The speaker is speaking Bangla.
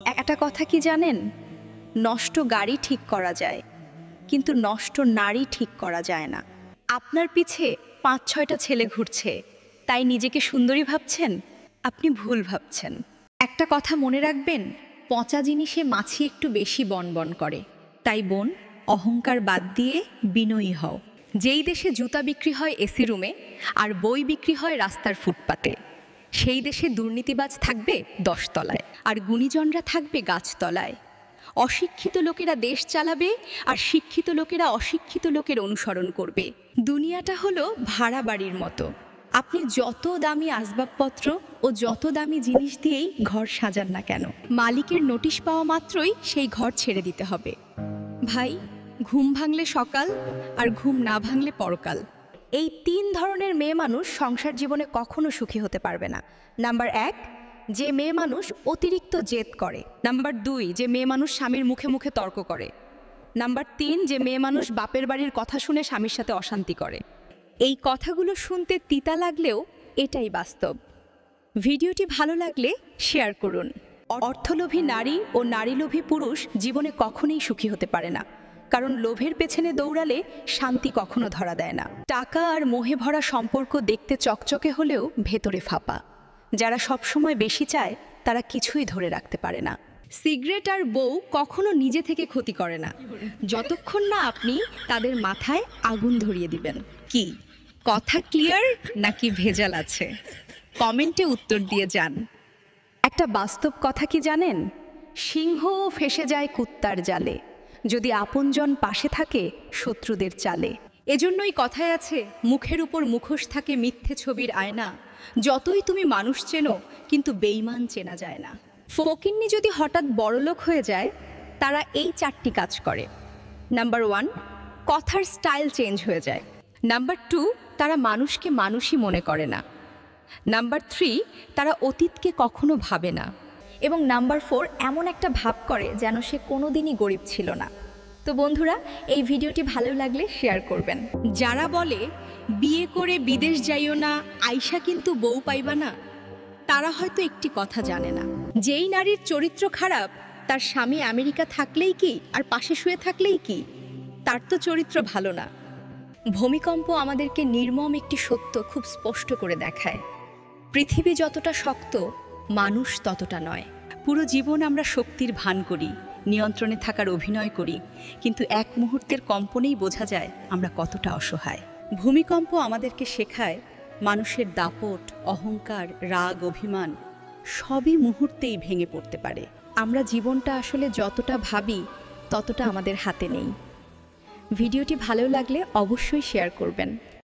একটা কথা কি জানেন? নষ্ট গাড়ি ঠিক করা যায়, কিন্তু নষ্ট নারী ঠিক করা যায় না। আপনার পিছে ৫-৬টা ছেলে ঘুরছে, তাই নিজেকে সুন্দরী ভাবছেন? আপনি ভুল ভাবছেন। একটা কথা মনে রাখবেন, পচা জিনিসে মাছি একটু বেশি বনবন করে। তাই বোন, অহংকার বাদ দিয়ে বিনয়ী হও। যেই দেশে জুতা বিক্রি হয় এসি রুমে আর বই বিক্রি হয় রাস্তার ফুটপাতে, সেই দেশে দুর্নীতিবাজ থাকবে ১০ তলায় আর গুণীজনরা থাকবে গাছতলায়। অশিক্ষিত লোকেরা দেশ চালাবে আর শিক্ষিত লোকেরা অশিক্ষিত লোকের অনুসরণ করবে। দুনিয়াটা হলো ভাড়া বাড়ির মতো। আপনি যত দামি আসবাবপত্র ও যত দামি জিনিস দিয়েই ঘর সাজান না কেন, মালিকের নোটিশ পাওয়া মাত্রই সেই ঘর ছেড়ে দিতে হবে। ভাই, ঘুম ভাঙলে সকাল আর ঘুম না ভাঙলে পরকাল। এই ৩ ধরনের মেয়ে মানুষ সংসার জীবনে কখনো সুখী হতে পারবে না। নাম্বার ১, যে মেয়ে মানুষ অতিরিক্ত জেদ করে। নাম্বার ২, যে মেয়ে মানুষ স্বামীর মুখে মুখে তর্ক করে। নাম্বার ৩, যে মেয়ে মানুষ বাপের বাড়ির কথা শুনে স্বামীর সাথে অশান্তি করে। এই কথাগুলো শুনতে তিতা লাগলেও এটাই বাস্তব। ভিডিওটি ভালো লাগলে শেয়ার করুন। অর্থলোভী নারী ও নারীলোভী পুরুষ জীবনে কখনোই সুখী হতে পারে না, কারণ লোভের পেছনে দৌড়ালে শান্তি কখনো ধরা দেয় না। টাকা আর মোহে ভরা সম্পর্ক দেখতে চকচকে হলেও ভেতরে ফাঁপা। যারা সবসময় বেশি চায় তারা কিছুই ধরে রাখতে পারে না। সিগারেট আর বউ কখনো নিজে থেকে ক্ষতি করে না, যতক্ষণ না আপনি তাদের মাথায় আগুন ধরিয়ে দিবেন। কি কথা ক্লিয়ার নাকি ভেজাল আছে? কমেন্টে উত্তর দিয়ে যান। একটা বাস্তব কথা কি জানেন? সিংহও ফেঁসে যায় কুত্তার জালে, যদি আপনজন পাশে থাকে শত্রুদের চালে। এজন্যই কথায় আছে, মুখের উপর মুখোশ থাকে মিথ্যে ছবির আয়না। যতই তুমি মানুষ চেনো, কিন্তু বেঈমান চেনা যায় না। ফকিন্নি যদি হঠাৎ বড়লোক হয়ে যায়, তারা এই 4টি কাজ করে। নাম্বার 1, কথার স্টাইল চেঞ্জ হয়ে যায়। নাম্বার 2, তারা মানুষকে মানুষই মনে করে না। নাম্বার 3, তারা অতীতকে কখনো ভাবে না। এবং নাম্বার 4, এমন একটা ভাব করে যেন সে কোনোদিনই গরিব ছিল না। তো বন্ধুরা, এই ভিডিওটি ভালো লাগলে শেয়ার করবেন। যারা বলে বিয়ে করে বিদেশ যাইও না, আয়শা কিন্তু বউ পাইবা না, তারা হয়তো একটি কথা জানে না। যেই নারীর চরিত্র খারাপ, তার স্বামী আমেরিকা থাকলেই কি আর পাশে শুয়ে থাকলেই কি, তার তো চরিত্র ভালো না। ভূমিকম্প আমাদেরকে নির্মম একটি সত্য খুব স্পষ্ট করে দেখায়, পৃথিবী যতটা শক্ত, মানুষ ততটা নয়। পুরো জীবন আমরা শক্তির ভান করি, নিয়ন্ত্রণে থাকার অভিনয় করি, কিন্তু এক মুহূর্তের কম্পনেই বোঝা যায় আমরা কতটা অসহায়। ভূমিকম্প আমাদেরকে শেখায় মানুষের দাপট, অহংকার, রাগ, অভিমান সবই মুহূর্তেই ভেঙে পড়তে পারে। আমরা জীবনটা আসলে যতটা ভাবি ততটা আমাদের হাতে নেই। ভিডিওটি ভালো লাগলে অবশ্যই শেয়ার করবেন।